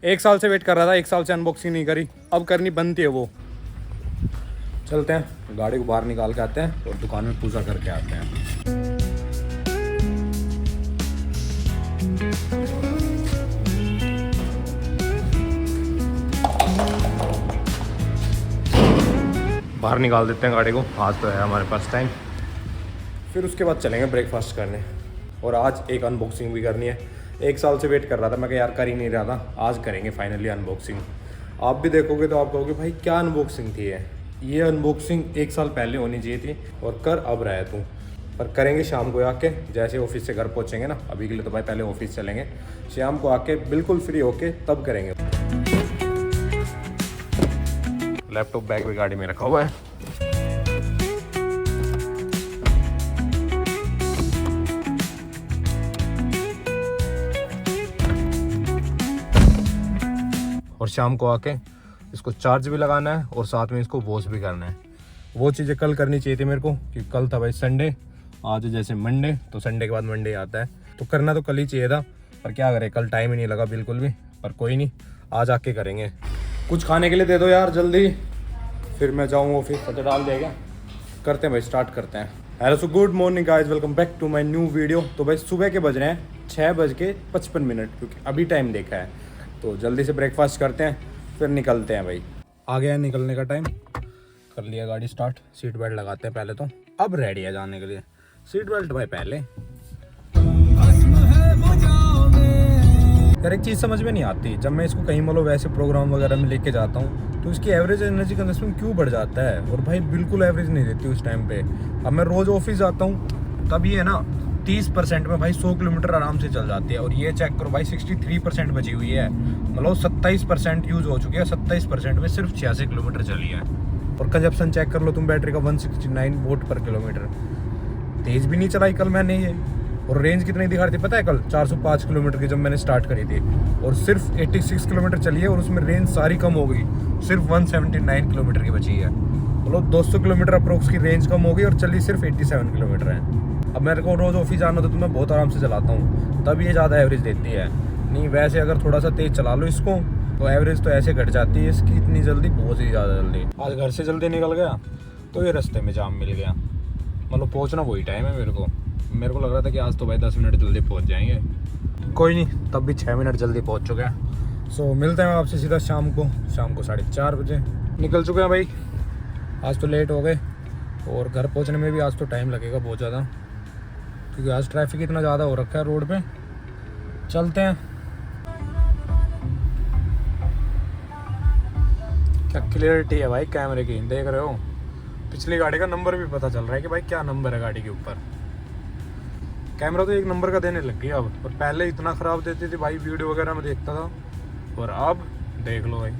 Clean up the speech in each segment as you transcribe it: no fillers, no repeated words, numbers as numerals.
1 साल से वेट कर रहा था, 1 साल से अनबॉक्सिंग नहीं करी, अब करनी बनती है वो। चलते हैं, गाड़ी को बाहर निकाल के आते हैं और दुकान में पूजा करके आते हैं। बाहर निकाल देते हैं गाड़ी को, आज तो है हमारे पास टाइम। फिर उसके बाद चलेंगे ब्रेकफास्ट करने, और आज एक अनबॉक्सिंग भी करनी है। 1 साल से वेट कर रहा था, मैं यार कर ही नहीं रहा था, आज करेंगे फाइनली अनबॉक्सिंग। आप भी देखोगे तो आप कहोगे भाई क्या अनबॉक्सिंग थी ये अनबॉक्सिंग 1 साल पहले होनी चाहिए थी और कर अब रहा है तू। पर करेंगे शाम को आके, जैसे ऑफिस से घर पहुंचेंगे ना। अभी के लिए तो भाई पहले ऑफिस चलेंगे, शाम को आके बिल्कुल फ्री होके तब करेंगे। लैपटॉप बैग भी गाड़ी में रखा हुआ है। और शाम को आके इसको चार्ज भी लगाना है और साथ में इसको वॉश भी करना है। वो चीज़ें कल करनी चाहिए थी मेरे को, कि कल था भाई संडे, आज जैसे मंडे, तो संडे के बाद मंडे आता है, तो करना तो कल ही चाहिए था। पर क्या करें, कल टाइम ही नहीं लगा बिल्कुल भी। पर कोई नहीं, आज आके करेंगे। कुछ खाने के लिए दे दो यार जल्दी, फिर मैं जाऊँ ऑफिस। पता डाल देगा। करते हैं भाई, स्टार्ट करते हैं। Hello, so good morning guys, welcome back to my new video. तो भाई सुबह के बज रहे हैं 6:55, क्योंकि अभी टाइम देखा है। तो जल्दी से ब्रेकफास्ट करते हैं, फिर निकलते हैं भाई। आ गया है निकलने का टाइम, कर लिया गाड़ी स्टार्ट। सीट बेल्ट लगाते हैं पहले तो, अब रेडी है जाने के लिए। सीट बेल्ट भाई पहले। यार एक चीज़ समझ में नहीं आती, जब मैं इसको कहीं मतलब वैसे प्रोग्राम वगैरह में लेके जाता हूँ तो इसकी एवरेज एनर्जी कंजप्शन क्यों बढ़ जाता है, और भाई बिल्कुल एवरेज नहीं देती उस टाइम पे। अब मैं रोज़ ऑफिस जाता हूँ तब ये ना 30% में भाई 100 किलोमीटर आराम से चल जाती है, और ये चेक करो भाई 63% बची हुई है। मतलब 27% यूज़ हो चुकी है, 27% में सिर्फ 86 किलोमीटर चली है। और कंजप्शन चेक कर लो तुम बैटरी का, 169 वोट पर किलोमीटर। तेज़ भी नहीं चलाई कल मैंने ये। और रेंज कितनी दिखा रही थी पता है कल? 405 किलोमीटर की जब मैंने स्टार्ट करी थी, और सिर्फ 86 किलोमीटर चली है, और उसमें रेंज सारी कम हो गई, सिर्फ 179 किलोमीटर की बची है। मतलब 200 किलोमीटर अप्रोक्स की रेंज कम हो गई, और चली सिर्फ 87 किलोमीटर है। अब मेरे को रोज़ ऑफिस जाना तो मैं बहुत आराम से चलाता हूँ, तब ये ज़्यादा एवरेज देती है। नहीं वैसे अगर थोड़ा सा तेज़ चला लो इसको तो एवरेज तो ऐसे घट जाती है इसकी इतनी जल्दी, बहुत ही ज़्यादा जल्दी। आज घर से जल्दी निकल गया तो ये रास्ते में जाम मिल गया। मतलब पहुँचना वही टाइम है मेरे को लग रहा था कि आज तो भाई 10 मिनट जल्दी पहुँच जाएंगे। कोई नहीं, तब भी 6 मिनट जल्दी पहुँच चुके हैं। सो मिलते हैं आपसे सीधा शाम को 4:30 बजे। निकल चुके हैं भाई, आज तो लेट हो गए, और घर पहुँचने में भी आज तो टाइम लगेगा बहुत ज़्यादा, क्योंकि आज ट्रैफिक इतना ज़्यादा हो रखा है रोड पे। चलते हैं। क्या क्लियरिटी है भाई कैमरे की, देख रहे हो? पिछली गाड़ी का नंबर भी पता चल रहा है कि भाई क्या नंबर है गाड़ी के ऊपर। कैमरा तो 1 नंबर का देने लग गया अब, और पहले इतना ख़राब देती थी भाई, वीडियो वगैरह में देखता था, और अब देख लो भाई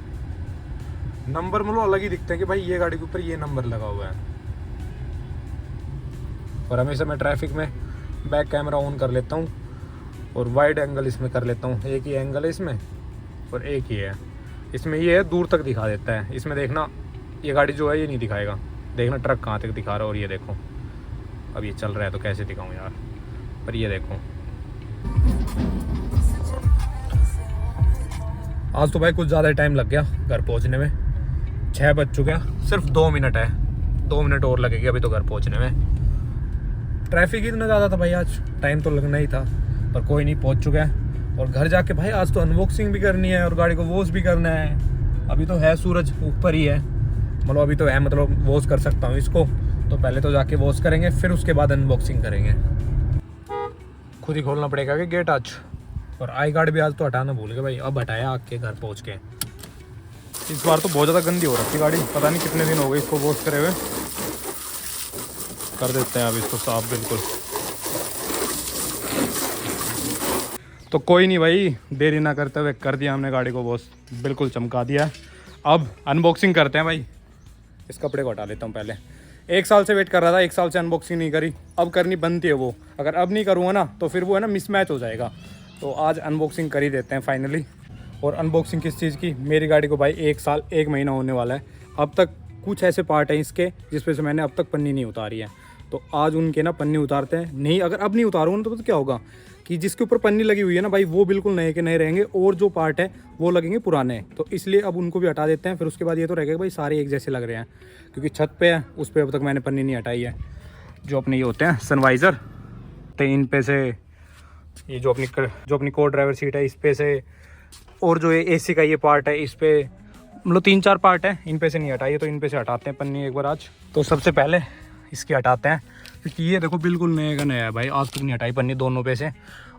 नंबर मतलब अलग ही दिखते हैं कि भाई ये गाड़ी के ऊपर ये नंबर लगा हुआ है। और हमेशा मैं ट्रैफिक में बैक कैमरा ऑन कर लेता हूँ, और वाइड एंगल इसमें कर लेता हूँ। एक ही एंगल है इसमें, और एक ही है इसमें, ये है दूर तक दिखा देता है। इसमें देखना ये गाड़ी जो है ये नहीं दिखाएगा, देखना ट्रक कहाँ तक दिखा रहा है। और ये देखो अब ये चल रहा है तो कैसे दिखाऊँ यार, पर ये देखो। आज तो भाई कुछ ज़्यादा टाइम लग गया घर पहुँचने में, 6 बज चुके हैं, सिर्फ 2 मिनट है, 2 मिनट और लगेगी अभी तो घर पहुँचने में। ट्रैफिक इतना ज़्यादा था भाई, आज टाइम तो लगना ही था, पर कोई नहीं, पहुँच चुका है। और घर जाके भाई आज तो अनबॉक्सिंग भी करनी है और गाड़ी को वॉश भी करना है। अभी तो है सूरज ऊपर ही है, मतलब अभी तो है, मतलब वॉश कर सकता हूँ इसको, तो पहले तो जाके वॉश करेंगे, फिर उसके बाद अनबॉक्सिंग करेंगे। खुद ही खोलना पड़ेगा कि गेट आज। और आई कार्ड भी आज तो हटाना भूल गए भाई, अब हटाया आके घर पहुँच के। इस बार तो बहुत ज़्यादा गंदी हो रखी गाड़ी, पता नहीं कितने दिन हो गए इसको वॉश करे हुए। कर देते हैं अब इसको साफ बिल्कुल। तो कोई नहीं भाई, देरी ना करते हुए कर दिया हमने गाड़ी को वॉश, बिल्कुल चमका दिया। अब अनबॉक्सिंग करते हैं भाई। इस कपड़े को हटा लेता हूँ पहले। 1 साल से वेट कर रहा था, 1 साल से अनबॉक्सिंग नहीं करी, अब करनी बनती है वो। अगर अब नहीं करूँगा ना तो फिर वो है ना मिसमैच हो जाएगा। तो आज अनबॉक्सिंग कर ही देते हैं फाइनली। और अनबॉक्सिंग किस चीज़ की? मेरी गाड़ी को भाई 1 साल 1 महीना होने वाला है। अब तक कुछ ऐसे पार्ट हैं इसके जिस पे से मैंने अब तक पन्नी नहीं उतारी है, तो आज उनके ना पन्नी उतारते हैं। नहीं, अगर अब नहीं उतारूँगा तो क्या होगा कि जिसके ऊपर पन्नी लगी हुई है ना भाई वो बिल्कुल नए के नए रहेंगे और जो पार्ट है वो लगेंगे पुराने। तो इसलिए अब उनको भी हटा देते हैं। फिर उसके बाद ये तो रहेगा भाई सारे एक जैसे लग रहे हैं, क्योंकि छत पे है उस पर अब तक मैंने पन्नी नहीं हटाई है। जो अपने ये होते हैं सनवाइज़र, तो इन पे से ये जो अपनी को ड्राइवर सीट है इस पे से, और जो ये AC का ये पार्ट है इस पे, मतलब 3-4 पार्ट है, इन पे से नहीं हटाइए। तो इन पे से हटाते हैं पन्नी एक बार आज। तो सबसे पहले इसकी हटाते हैं, क्योंकि ये देखो बिल्कुल नए का नया है भाई, आज तक नहीं हटाई पन्नी दोनों पे से।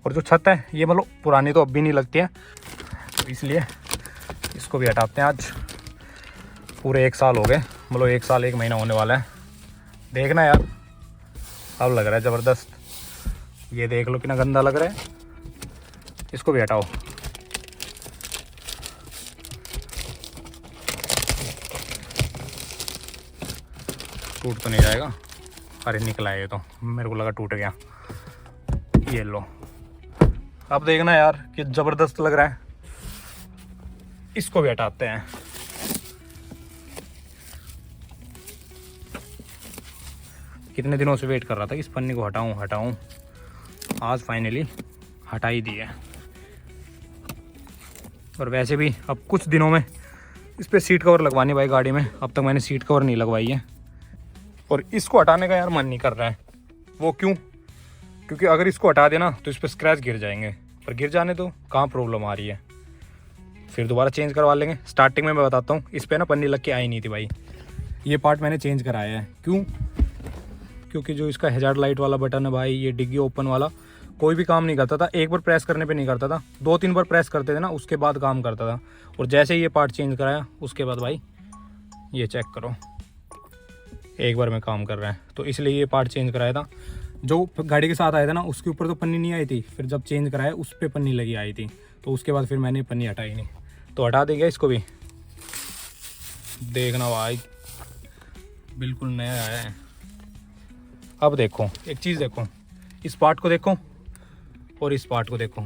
और जो छत है ये मतलब पुरानी तो अब भी नहीं लगती है, तो इसलिए इसको भी हटाते हैं आज। पूरे 1 साल हो गए, मतलब 1 साल 1 महीना होने वाला है। देखना यार, अब लग रहा है ज़बरदस्त। ये देख लो कितना गंदा लग रहा है, इसको भी हटाओ। टूट तो नहीं जाएगा? अरे निकला है ये तो, मेरे को लगा टूट गया। ये लो, अब देखना यार कि ज़बरदस्त लग रहा है। इसको भी हटाते हैं। कितने दिनों से वेट कर रहा था कि इस पन्नी को हटाऊं, आज फाइनली हटा ही दी है। और वैसे भी अब कुछ दिनों में इस पर सीट कवर लगवानी भाई गाड़ी में, अब तक मैंने सीट कवर नहीं लगवाई है। और इसको हटाने का यार मन नहीं कर रहा है। वो क्यों? क्योंकि अगर इसको हटा देना तो इस पर स्क्रैच गिर जाएंगे, और गिर जाने तो कहाँ प्रॉब्लम आ रही है, फिर दोबारा चेंज करवा लेंगे। स्टार्टिंग में मैं बताता हूँ, इस पर ना पन्नी लग के आई नहीं थी भाई। ये पार्ट मैंने चेंज कराया है। क्यों? क्योंकि जो इसका हैजार्ड लाइट वाला बटन है भाई, ये डिग्गी ओपन वाला, कोई भी काम नहीं करता था। एक बार प्रेस करने पे नहीं करता था, 2-3 बार प्रेस करते थे ना उसके बाद काम करता था। और जैसे ही ये पार्ट चेंज कराया उसके बाद भाई ये चेक करो, एक बार में काम कर रहा है। तो इसलिए ये पार्ट चेंज कराया था। जो गाड़ी के साथ आया था ना उसके ऊपर तो पन्नी नहीं आई थी, फिर जब चेंज कराया उस पर पन्नी लगी आई थी, तो उसके बाद फिर मैंने पन्नी हटाई नहीं। तो हटा देंगे इसको भी। देखना भाई बिल्कुल नया आया है। अब देखो एक चीज़ देखो, इस पार्ट को देखो और इस पार्ट को देखो,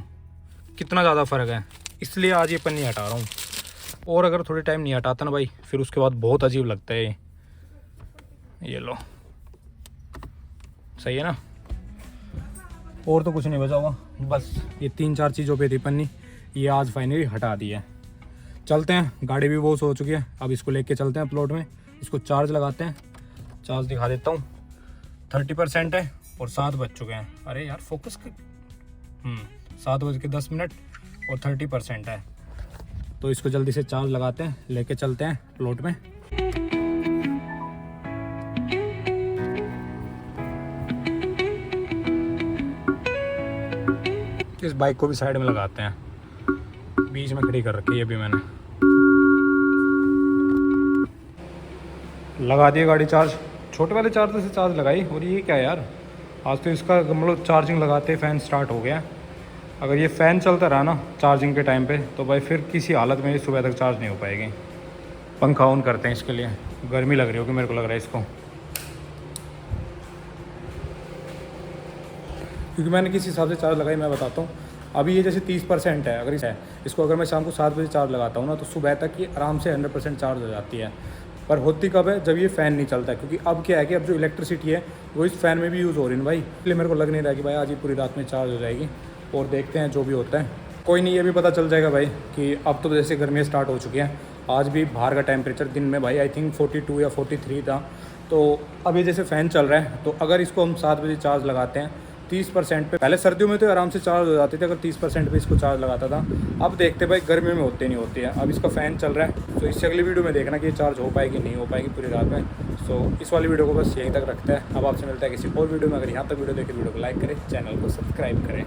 कितना ज़्यादा फ़र्क है। इसलिए आज ये पन्नी हटा रहा हूँ। और अगर थोड़े टाइम नहीं हटाता ना भाई, फिर उसके बाद बहुत अजीब लगता है। ये लो, सही है ना? और तो कुछ नहीं बचा हुआ, बस ये 3-4 चीज़ों पे थी पन्नी, ये आज फाइनली हटा दी है। चलते हैं, गाड़ी भी वॉश हो चुकी है। अब इसको लेके चलते हैं प्लॉट में, इसको चार्ज लगाते हैं। चार्ज दिखा देता हूँ, 30% है और 7 बज चुके हैं। अरे यार फोकस कर, 7:10 और 30% है। तो इसको जल्दी से चार्ज लगाते हैं, लेके चलते हैं प्लॉट में। इस बाइक को भी साइड में लगाते हैं, बीच में खड़ी कर रखी है अभी मैंने। लगा दिए गाड़ी चार्ज, छोटे वाले चार्जर से चार्ज लगाई। और ये क्या यार, आज तो इसका मतलब चार्जिंग लगाते फ़ैन स्टार्ट हो गया। अगर ये फ़ैन चलता रहा ना चार्जिंग के टाइम पे, तो भाई फिर किसी हालत में सुबह तक चार्ज नहीं हो पाएगी। पंखा ऑन करते हैं इसके लिए, गर्मी लग रही होगी मेरे को लग रहा है इसको, क्योंकि मैंने किस हिसाब से चार्ज लगाई मैं बताता हूँ। अभी ये जैसे 30% है, अगर इसको अगर मैं शाम को 7 बजे चार्ज लगाता हूँ ना, तो सुबह तक ये आराम से 100% चार्ज हो जाती है। पर होती कब है? जब ये फ़ैन नहीं चलता है। क्योंकि अब क्या है कि अब जो इलेक्ट्रिसिटी है वो इस फ़ैन में भी यूज़ हो रही है भाई, इसलिए मेरे को लग नहीं रहा कि भाई आज ये पूरी रात में चार्ज हो जाएगी। और देखते हैं जो भी होता है, कोई नहीं, ये भी पता चल जाएगा भाई कि अब तो जैसे गर्मियाँ स्टार्ट हो चुकी हैं। आज भी बाहर का टेम्परेचर दिन में भाई आई थिंक 42 या 43 था। तो अब ये जैसे फ़ैन चल रहा है, तो अगर इसको हम 7 बजे चार्ज लगाते हैं 30% पे, पहले सर्दियों में तो आराम से चार्ज हो जाते थे अगर 30% पे इसको चार्ज लगाता था। अब देखते भाई गर्मियों में होते नहीं होते हैं। अब इसका फ़ैन चल रहा है, तो इससे अगली वीडियो में देखना कि ये चार्ज हो पाएगी नहीं हो पाएगी पूरी रात में। सो इस वाली वीडियो को बस यहीं तक रखते हैं। अब आपसे मिलता है किसी और वीडियो में। अगर यहाँ तक वीडियो देखे वीडियो को लाइक करें, चैनल को सब्सक्राइब करें।